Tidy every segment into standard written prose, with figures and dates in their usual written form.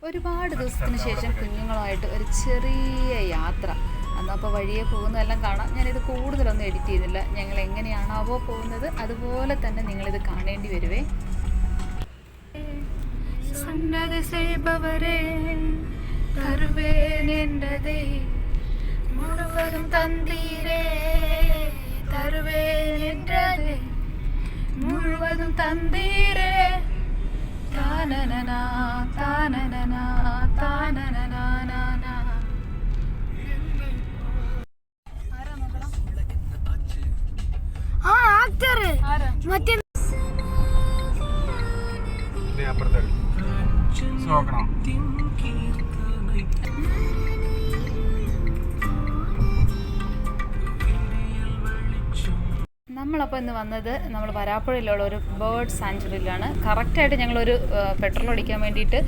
ഒരുപാട് ദിവസത്തിന് ശേഷം കുഞ്ഞുങ്ങളുമായിട്ട് ഒരു ചെറിയ യാത്ര. അന്നപ്പോൾ വഴിയെ പോകുന്നതെല്ലാം കാണാം. ഞാനിത് കൂടുതലൊന്നും എഡിറ്റ് ചെയ്യുന്നില്ല. ഞങ്ങൾ എങ്ങനെയാണാവോ പോകുന്നത് അതുപോലെ തന്നെ നിങ്ങളിത് കാണേണ്ടി വരുവേ. മുഴുവതും തന്തീരേ തരുവേനെன்றதே മുഴുവതും തന്തീരേ താനനനാ താനനനാ താനനനാനാ. ആ ആക്ടർ മറ്റേ നമ്മളപ്പോൾ ഇന്ന് വന്നത് നമ്മൾ വരാപ്പുഴയിലുള്ള ഒരു ബേർഡ് സാങ്ച്വറിയിലാണ്. കറക്റ്റായിട്ട് ഞങ്ങളൊരു പെട്രോൾ അടിക്കാൻ വേണ്ടിയിട്ട്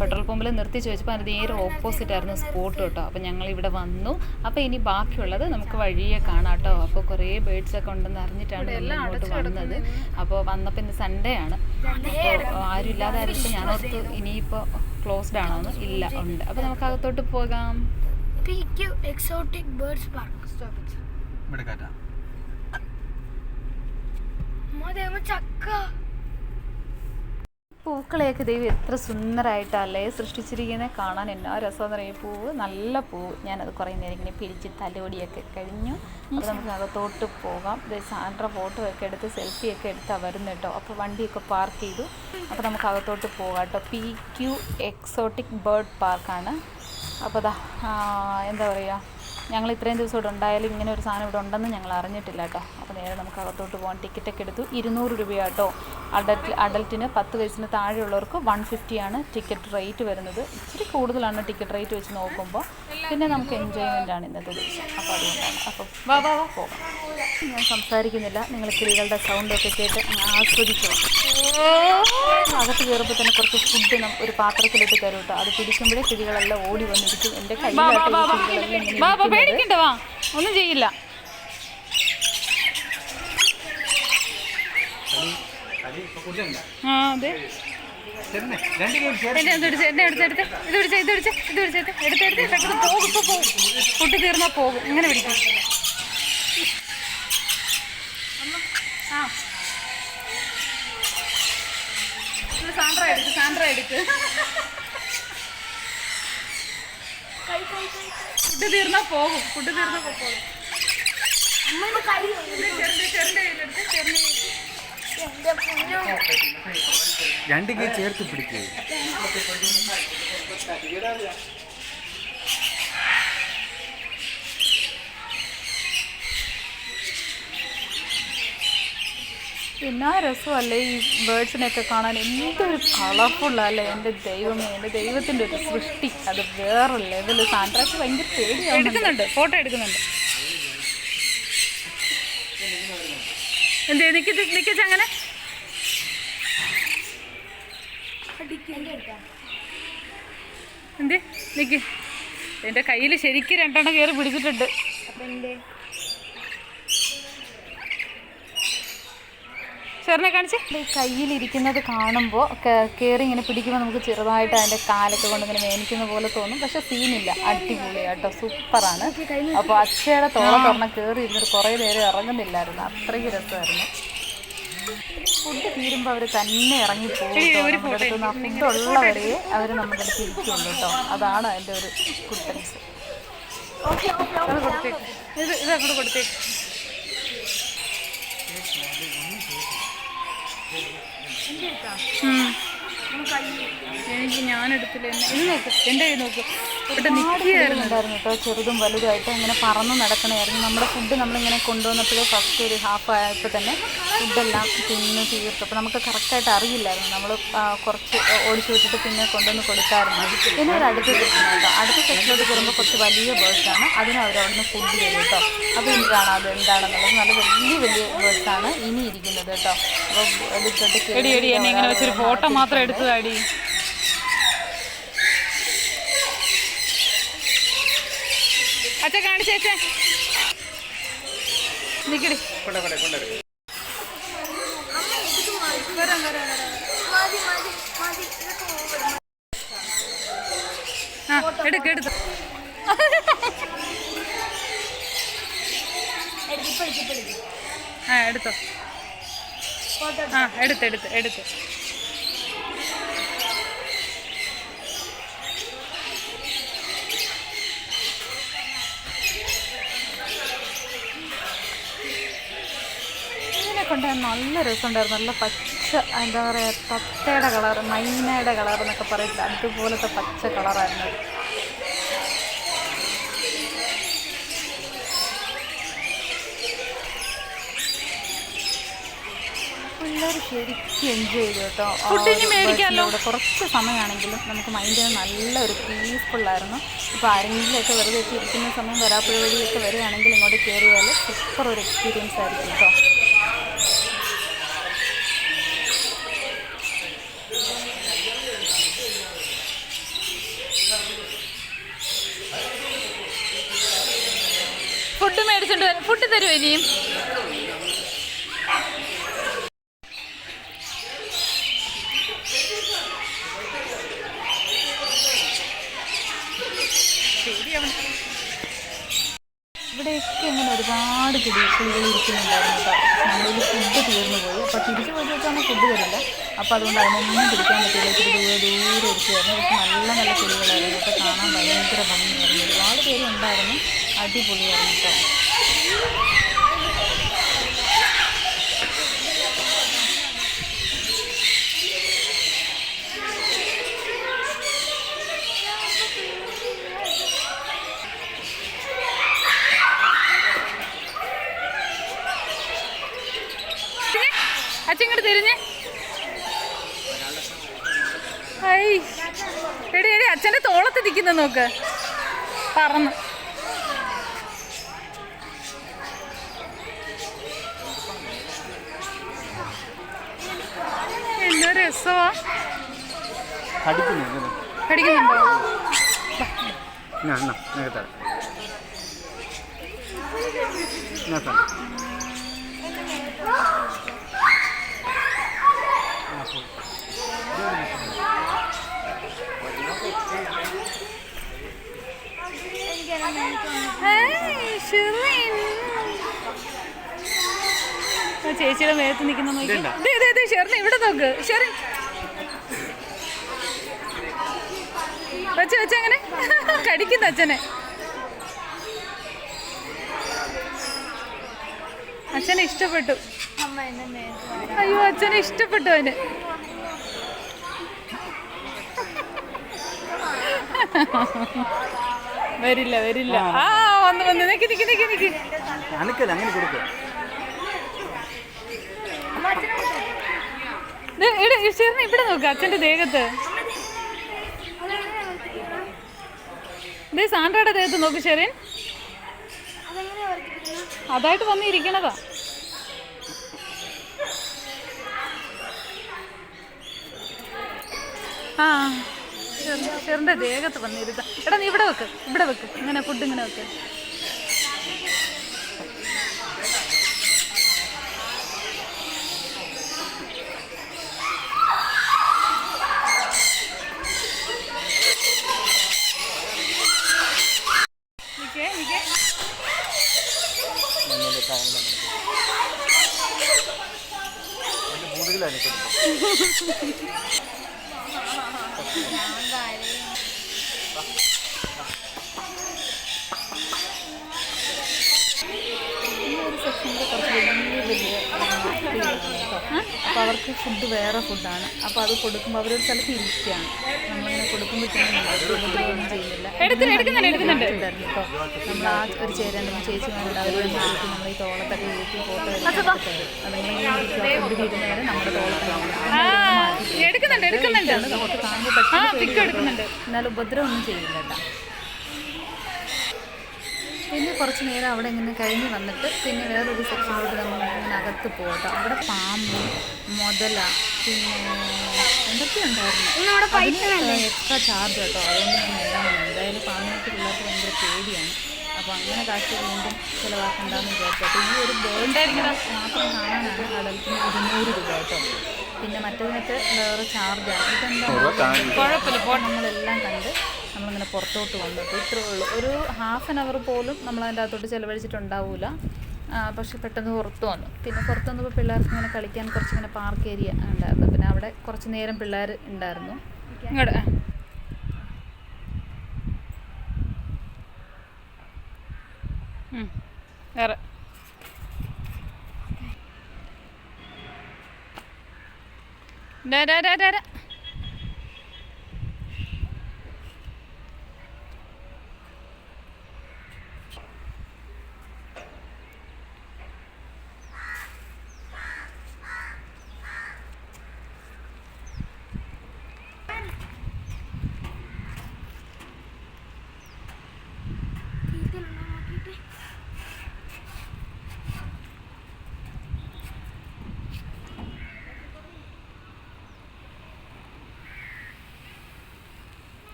പെട്രോൾ പമ്പിൽ നിർത്തി ചോദിച്ചപ്പോൾ അതിന് നേരെ ഓപ്പോസിറ്റ് ആയിരുന്നു സ്പോട്ട് കേട്ടോ. അപ്പോൾ ഞങ്ങളിവിടെ വന്നു. അപ്പോൾ ഇനി ബാക്കിയുള്ളത് നമുക്ക് വഴിയെ കാണാം കേട്ടോ. അപ്പോൾ കുറേ ബേർഡ്സൊക്കെ ഉണ്ടെന്ന് അറിഞ്ഞിട്ടാണ് ഇങ്ങോട്ട് വന്നത്. അപ്പോൾ വന്നപ്പോൾ ഇന്ന് സൺഡേ ആണ്. അപ്പോൾ ആരും ഇല്ലാതായിരിക്കും. ഞാനോർത്ത് ഇനിയിപ്പോൾ ക്ലോസ്ഡ് ആണോന്ന്. ഇല്ല, ഉണ്ട്. അപ്പോൾ നമുക്ക് അകത്തോട്ട് പോകാം. Exotic birds park. പൂക്കളെയൊക്കെ ദൈവം എത്ര സുന്ദരമായിട്ടല്ലേ സൃഷ്ടിച്ചിരിക്കുന്നത്. കാണാൻ എന്നാ രസമെന്ന് പറയും. പൂവ്, നല്ല പൂവ്. ഞാനത് കുറേ നേരം ഇങ്ങനെ പിടിച്ച് തലോടിയൊക്കെ കഴിഞ്ഞു. അപ്പോൾ നമുക്ക് അകത്തോട്ട് പോകാം. സാൻഡ്ര ഫോട്ടോ ഒക്കെ എടുത്ത് സെൽഫിയൊക്കെ എടുത്താൽ വരുന്നു കേട്ടോ. അപ്പോൾ വണ്ടിയൊക്കെ പാർക്ക് ചെയ്തു. അപ്പോൾ നമുക്ക് അകത്തോട്ട് പോകാം കേട്ടോ. PQ എക്സോട്ടിക് ബേർഡ് പാർക്കാണ്. അപ്പോൾ എന്താ പറയുക, ഞങ്ങൾ ഇത്രയും ദിവസം ഇവിടെ ഉണ്ടായാലും ഇങ്ങനെ ഒരു സാധനം ഇവിടെ ഉണ്ടെന്ന് ഞങ്ങൾ അറിഞ്ഞിട്ടില്ല കേട്ടോ. അപ്പോൾ നേരെ നമുക്ക് അകത്തോട്ട് പോകാൻ ടിക്കറ്റൊക്കെ എടുത്തു. 200 രൂപയാട്ടോ. അഡൽറ്റിന് 10 വയസ്സിന് താഴെയുള്ളവർക്ക് 150 ആണ് ടിക്കറ്റ് റേറ്റ് വരുന്നത്. ഇച്ചിരി കൂടുതലാണ് ടിക്കറ്റ് റേറ്റ് വെച്ച് നോക്കുമ്പോൾ. പിന്നെ നമുക്ക് എൻജോയ്മെൻ്റ് ആണ് ഇന്നത്തെ ദിവസം. അപ്പോൾ അതുകൊണ്ടാണ്. അപ്പോൾ വാ പോകാം. ഞാൻ സംസാരിക്കുന്നില്ല, നിങ്ങൾ കിളികളുടെ സൗണ്ടൊക്കെ കേട്ട് ആസ്വദിച്ചോ. അകത്ത് കയറുമ്പോൾ തന്നെ കുറച്ച് ഫുഡ് ഒരു പാത്രത്തിലിട്ട് തരും കേട്ടോ. അത് പിടിക്കുമ്പോഴേ കിളികളെല്ലാം ഓടി വന്നിരിക്കും. എൻ്റെ കയ്യിലെല്ലാം പേടിക്കണ്ട, വാ, ഒന്നും ചെയ്യില്ല. ആ അതെ, എന്നെ എടുത്തെടുത്ത് പെട്ടെന്ന് പോകും. ഇപ്പോൾ പോകും, ഫുഡ് തീർന്നാൽ പോകും. ഇങ്ങനെ പിടിക്കും. ആ സാൻഡ്ര എടുക്ക്. ഫുഡ് തീർന്നാൽ പോകും. രണ്ട് കൈ ചേർത്ത് പിടിക്കുക. എന്നാ രസമല്ലേ ഈ ബേർഡ്സിനെയൊക്കെ കാണാൻ. എന്തൊരു കളർഫുള്ളല്ലേ. എൻ്റെ ദൈവമേ, എൻ്റെ ദൈവത്തിൻ്റെ ഒരു സൃഷ്ടി. അത് വേറെ ലെവല്. സാൻഡ്രയ്ക്ക് ഭയങ്കര പേടിയാണ്. എടുക്കുന്നുണ്ട്, ഫോട്ടോ എടുക്കുന്നുണ്ട്. എന്തേ നിൽക്കിച്ച് അങ്ങനെ എന്തേ നിൽക്ക്. എൻ്റെ കയ്യിൽ ശരിക്കും 2 എണ്ണം കയറി പിടിച്ചിട്ടുണ്ട്. ചെറിനെ കാണിച്ച്. ഈ കയ്യിലിരിക്കുന്നത് കാണുമ്പോൾ കയറി ഇങ്ങനെ പിടിക്കുമ്പോൾ നമുക്ക് ചെറുതായിട്ട് അതിൻ്റെ കാലൊക്കെ കൊണ്ട് ഇങ്ങനെ മേനിക്കുന്ന പോലെ തോന്നും. പക്ഷെ സീനില്ല, അടിപൊളിയാട്ടോ, സൂപ്പറാണ്. അപ്പോൾ അച്ഛയുടെ തോളം തുറന്ന് കയറി ഇരുന്നിട്ട് കുറേ നേരം ഇറങ്ങുന്നില്ലായിരുന്നു. അത്രയ്ക്ക് രസമായിരുന്നു. ഫുഡ് തീരുമ്പോൾ അവർ തന്നെ ഇറങ്ങിപ്പോകും. നമ്മുടെ അടുത്ത് ഫുഡുള്ളവരെ അവർ നമ്മുടെ അടുത്ത് ഇരിക്കുള്ളൂ കേട്ടോ. അതാണ് അതിൻ്റെ ഒരു കുട്ടൻസ്. അത് കൊടുത്തേക്ക്, ഇത് അങ്ങോട്ട് കൊടുത്തേക്ക്. എനിക്ക് ഞാനെടുത്തില്ല. ഇത് നോക്ക്, എൻ്റെ കയ്യിൽ നോക്ക്. ഇവിടെ നിൽക്കുകയായിരുന്നു കേട്ടോ, ചെറുതും വലുതായിട്ട് ഇങ്ങനെ പറന്ന് നടക്കണമായിരുന്നു. നമ്മുടെ ഫുഡ് നമ്മളിങ്ങനെ കൊണ്ടുവന്നപ്പോഴേ ഫസ്റ്റ് ഒരു ഹാഫ് ആയപ്പോൾ തന്നെ ഫുഡെല്ലാം തിന്ന് തീർത്തു. അപ്പോൾ നമുക്ക് കറക്റ്റായിട്ട് അറിയില്ലായിരുന്നു. നമ്മൾ കുറച്ച് ഓടിച്ചു വിട്ടിട്ട് പിന്നെ കൊണ്ടുവന്ന് കൊടുക്കാറുണ്ട്. പിന്നെ ഒരു അടുത്ത സെക്ഷൻ കേട്ടോ. അടുത്ത സെക്ഷനിലോട്ട് കയറുമ്പോൾ കുറച്ച് വലിയ ബേർഡ്സാണ്. അതിന് അവരവിടുന്ന് ഫുഡ് തരും കേട്ടോ. അപ്പോൾ ഇനി കാണാം അത് എന്താണെന്നുള്ളത്. നല്ല വലിയ ബേർഡ്സാണ് ഇനി ഇരിക്കുന്നത് കേട്ടോ. അപ്പോൾ എടുത്തിട്ട് ഇങ്ങനെ വെച്ചൊരു ഫോട്ടോ മാത്രം എടുത്തതാടി. അച്ഛൻ കാണിച്ചേച്ചേ, നിക്കടി. എടുത്ത് ആ എടുത്തോ. ആ എടുത്ത് ഇതിനെ കൊണ്ട് നല്ല രസമുണ്ടായിരുന്നു. നല്ല പച്ച, എന്താ പറയുക, തത്തയുടെ കളർ, മൈനയുടെ കളർ എന്നൊക്കെ പറയില്ല, അതുപോലത്തെ പച്ച കളറായിരുന്നു. പിള്ളേർ ശരിക്കും എൻജോയ് ചെയ്തു കേട്ടോ. ഇവിടെ കുറച്ച് സമയമാണെങ്കിലും നമുക്ക് മൈൻഡിന് നല്ലൊരു പീസ്ഫുള്ളായിരുന്നു. ഇപ്പോൾ ആരെങ്കിലുമൊക്കെ വെറുതെ ഇരിക്കുന്ന സമയം വരാപ്പുഴ വഴിയൊക്കെ വരികയാണെങ്കിൽ ഇങ്ങോട്ട് കയറിയാൽ സൂപ്പർ ഒരു എക്സ്പീരിയൻസ് ആയിരിക്കും കേട്ടോ. ഫുഡ് മേടിച്ചിട്ട് ഫുഡ് തരുമോ ഇനിയും? ഇവിടെയൊക്കെ ഇങ്ങനെ ഒരുപാട് കിളികൾ ഇരിക്കുന്നുണ്ടായിരുന്നു കേട്ടോ. നമ്മളിൽ ഫുഡ് തീർന്നു പോയി. അപ്പോൾ തിരിച്ചു പോയി വെച്ചാൽ ഫുഡ് തരില്ല. അപ്പോൾ അതുകൊണ്ട് അതിനൊന്നും പിടിക്കാൻ പറ്റില്ല. ഇച്ചിരി ദൂരെ ഇരിക്കുമായിരുന്നു. പക്ഷെ നല്ല നല്ല കിളികളായിരുന്നു. ഒക്കെ കാണാൻ ഭയങ്കര ഭംഗിയായിരുന്നു. ഒരുപാട് പേരുണ്ടായിരുന്നു. അടിപൊളിയായിരുന്നു കേട്ടോ. അച്ഛങ്ങോട്ട് തിരിഞ്ഞ് എടി അച്ഛൻ്റെ തോളത്ത് നിൽക്കുന്ന നോക്ക്, പറന്ന്. എന്നാ രസമാ. കടിക്കുന്നുണ്ടോ? ചേച്ചിയുടെ മേത്ത് നിൽക്കുന്ന നോക്കി. ഷെറിന് ഇവിടെ നോക്ക്. ഷെറിൻ വെച്ചങ്ങനെ കടിക്കുന്ന അച്ഛനെ. അച്ഛനെ ഇഷ്ടപ്പെട്ടു. അയ്യോ അച്ഛനെ ഇഷ്ടപ്പെട്ടു അവന്. വരില്ല. ആ വന്ന് നിക്ക് ഷെറിന് ഇവിടെ നോക്ക്. അച്ഛൻ്റെ ദേഹത്ത് സാൻഡ്രയുടെ ദേഹത്ത് നോക്ക് ഷെറിൻ. അതായിട്ട് വന്നിരിക്കണതാ. ആ ഷെറിൻ്റെ ദേഹത്ത് വന്നിരുത്ത. എടാ നീ ഇവിടെ വെക്ക് ഇങ്ങനെ ഫുഡ് ഇങ്ങനെ വെക്ക്. അപ്പോൾ അവർക്ക് ഫുഡ് വേറെ ഫുഡാണ്. അപ്പോൾ അത് കൊടുക്കുമ്പോൾ അവരൊരു സ്ഥലത്ത് ഇരിക്കുകയാണ്. നമ്മളിങ്ങനെ കൊടുക്കുമ്പോഴത്തേനും ചെയ്യുന്നില്ല. എടുക്കുന്നുണ്ട് കേട്ടോ. നമ്മൾ ആ ഒരു ചേരേണ്ട ചേച്ചിമാരുണ്ട്. അവർ നമ്മൾ ഈ തോളത്തൊക്കെ വീട്ടിൽ ഫോട്ടോ അതിങ്ങനെ നമ്മുടെ തോളത്തൊക്കെ എടുക്കുന്നുണ്ട്. നമുക്ക് കാണുമ്പോൾ എടുക്കുന്നുണ്ട്. എന്നാലും ഉപദ്രവം ഒന്നും ചെയ്യില്ല കേട്ടോ. പിന്നെ കുറച്ച് നേരം അവിടെ ഇങ്ങനെ കഴിഞ്ഞ് വന്നിട്ട് പിന്നെ വേറൊരു സെക്ഷനിലോട്ട് നമ്മൾ ഇങ്ങനെ അകത്ത് പോകട്ടോ. അവിടെ പാമ്പ്, മുതല, പിന്നെ എന്തൊക്കെ ഉണ്ടായിരുന്നു. എക്സ്ട്രാ ചാർജ് കേട്ടോ. അതുകൊണ്ട് ഞാൻ എന്തായാലും പാമ്പിനൊക്കെ പിള്ളേർക്ക് ഭയങ്കര പേടിയാണ്. അപ്പോൾ അങ്ങനെ കാശ് വീണ്ടും ചിലവാക്കണ്ടെന്ന് വിചാരിച്ചു. അപ്പോൾ ഈ ഒരു ബേർഡിനെ മാത്രം കാണാനാണ് അഡൽറ്റിന് 200 രൂപ കേട്ടോ. പിന്നെ മറ്റതിനൊക്കെ വേറെ ചാർജാണ്. ഇതെന്താ കുഴപ്പമില്ല. നമ്മളെല്ലാം കണ്ട് നമ്മളിങ്ങനെ പുറത്തോട്ട് വന്നിട്ട് ഇത്രേ ഉള്ളൂ. ഒരു ഹാഫ് ആൻ അവർ പോലും നമ്മളതിൻ്റെ അകത്തോട്ട് ചിലവഴിച്ചിട്ടുണ്ടാവില്ല. പക്ഷെ പെട്ടെന്ന് പുറത്ത് വന്നു. പിന്നെ പുറത്ത് വന്നപ്പോൾ പിള്ളേർക്ക് ഇങ്ങനെ കളിക്കാൻ കുറച്ചിങ്ങനെ പാർക്ക് ഏരിയ ഉണ്ടായിരുന്നു. പിന്നെ അവിടെ കുറച്ച് നേരം പിള്ളേർ ഉണ്ടായിരുന്നു. ഇങ്ങോട്ട് വേറെ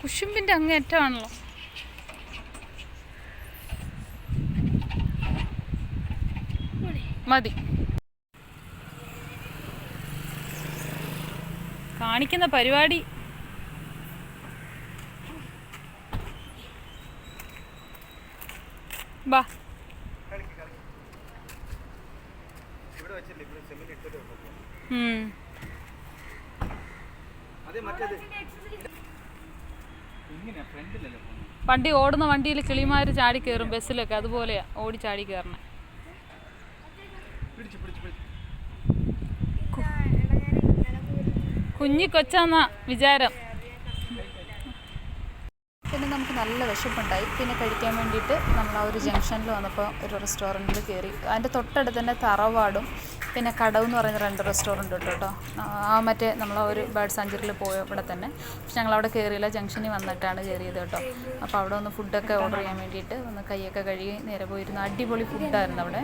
കുശുമ്പിൻ്റെ അങ്ങേറ്റമാണല്ലോ. മതി കാണിക്കുന്ന പരിപാടി. ബാ വണ്ടി ഓടുന്ന വണ്ടിയിൽ കിളിമാർ ചാടി കയറും ബസ്സിലൊക്കെ, അതുപോലെയാ ഓടി ചാടി കയറണേ. കുഞ്ഞി കൊച്ചാന്നാ വിചാരം. പിന്നെ നമുക്ക് നല്ല വിശപ്പുണ്ടായി. പിന്നെ കഴിക്കാൻ വേണ്ടിയിട്ട് നമ്മൾ ആ ഒരു ജംഗ്ഷനിൽ വന്നപ്പോൾ ഒരു റെസ്റ്റോറൻറ്റിൽ കയറി. അതിൻ്റെ തൊട്ടടുത്ത് തന്നെ തറവാടും പിന്നെ കടവ് എന്ന് പറയുന്ന 2 റെസ്റ്റോറൻറ്റ് ഉണ്ട് കേട്ടോ. മറ്റേ നമ്മൾ ഒരു ബേർഡ് സാഞ്ചുറിയിൽ പോയ ഇവിടെ തന്നെ. പക്ഷെ ഞങ്ങളവിടെ കയറിയില്ല, ജംഗ്ഷനിൽ വന്നിട്ടാണ് കയറിയത് കേട്ടോ. അപ്പോൾ അവിടെ ഒന്ന് ഫുഡൊക്കെ ഓർഡർ ചെയ്യാൻ വേണ്ടിയിട്ട് ഒന്ന് കൈയൊക്കെ കഴുകി നേരെ പോയിരുന്നു. അടിപൊളി ഫുഡായിരുന്നു അവിടെ.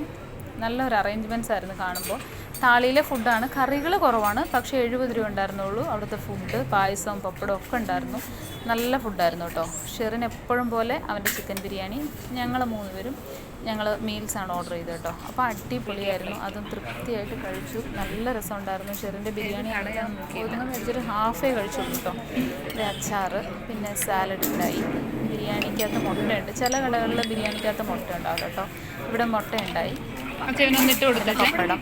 നല്ലൊരു അറേഞ്ച്മെൻറ്റ്സ് ആയിരുന്നു കാണുമ്പോൾ. താളിയിലെ ഫുഡാണ്, കറികൾ കുറവാണ്, പക്ഷേ 70 രൂപ ഉണ്ടായിരുന്നുള്ളൂ. അവിടുത്തെ ഫുഡ്, പായസവും പപ്പടവും ഒക്കെ ഉണ്ടായിരുന്നു. നല്ല ഫുഡായിരുന്നു കേട്ടോ. ഷെറിൻ എപ്പോഴും പോലെ അവൻ്റെ ചിക്കൻ ബിരിയാണി, ഞങ്ങൾ 3 പേരും ഞങ്ങൾ മീൽസാണ് ഓർഡർ ചെയ്തത് കേട്ടോ. അപ്പോൾ അടിപൊളിയായിരുന്നു, അതും തൃപ്തിയായിട്ട് കഴിച്ചു. നല്ല രസമുണ്ടായിരുന്നു. ഷെറിൻ്റെ ബിരിയാണി ഒന്നും കഴിച്ചൊരു ഹാഫേ കഴിച്ചുള്ളൂ കേട്ടോ. ഒരു അച്ചാറ്, പിന്നെ സാലഡ് ഉണ്ടായി. ബിരിയാണിക്കകത്ത് മുട്ടയുണ്ട്. ചില കടകളിൽ ബിരിയാണിക്കകത്ത് മുട്ട ഉണ്ടാവും കേട്ടോ. ഇവിടെ മുട്ട ഉണ്ടായി. അച്ഛനൊന്നിട്ട് കൊടുത്ത പപ്പടം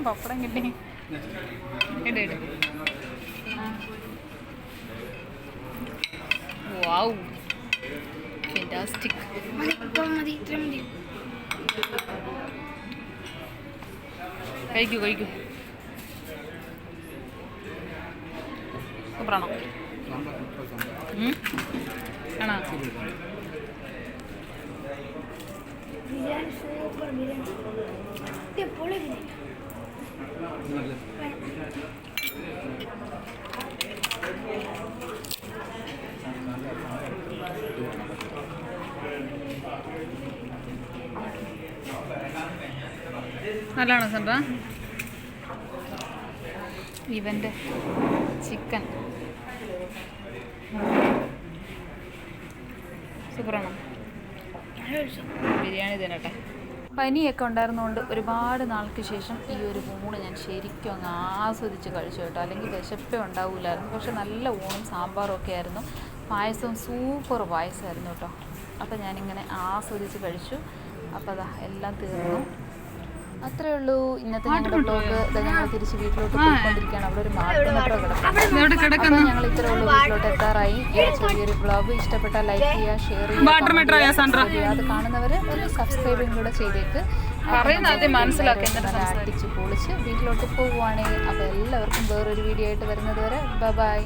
പപ്പടം കിട്ടി. Wow, fantastic. കഴിക്കൂ കഴിക്കൂ. സൂപ്പറാണോ? ആണോ? ബിരിയാണി സൂപ്പർ ബിരിയാണി. അടിപൊളി ബിരിയാണി. നല്ലതാണോ സന്ദ്ര? ഇവൻ്റെ ചിക്കൻ സൂപ്പറാണോ? ബിരിയാണി തിന്നട്ടെ. പനിയൊക്കെ ഉണ്ടായിരുന്നുകൊണ്ട് ഒരുപാട് നാൾക്ക് ശേഷം ഈ ഒരു ഊണ് ഞാൻ ശരിക്കും അങ്ങ് ആസ്വദിച്ച് കഴിച്ചു കേട്ടോ. അല്ലെങ്കിൽ വിശപ്പേ ഉണ്ടാവില്ലായിരുന്നു. പക്ഷെ നല്ല ഊണും സാമ്പാറും ഒക്കെ ആയിരുന്നു. പായസവും സൂപ്പർ പായസമായിരുന്നു കേട്ടോ. അപ്പോൾ ഞാനിങ്ങനെ ആസ്വദിച്ച് കഴിച്ചു. അപ്പോൾ അതാ എല്ലാം തീർന്നു. അത്രേ ഉള്ളൂ ഇന്നത്തെ ഞങ്ങളുടെ ബ്ലോഗ്. ഞങ്ങൾ തിരിച്ച് വീട്ടിലോട്ട് പോയിക്കൊണ്ടിരിക്കുകയാണ്. അവിടെ ഒരു മെട്രോ കിടക്കും. ഞങ്ങൾ ഇത്രേ ഉള്ളൂ, വീട്ടിലോട്ട് എത്താറായി. ചെറിയൊരു ബ്ലോഗ് ഇഷ്ടപ്പെട്ടാൽ ലൈക്ക് ചെയ്യുക, ഷെയർ ചെയ്യുക. അത് കാണുന്നവർ ഒരു സബ്സ്ക്രൈബും കൂടെ ചെയ്തേക്ക്. അടിച്ച് പൊളിച്ച് വീട്ടിലോട്ട് പോവുകയാണെങ്കിൽ. അപ്പോൾ എല്ലാവർക്കും വേറൊരു വീഡിയോ ആയിട്ട് വരുന്നത് വരെ ബൈ.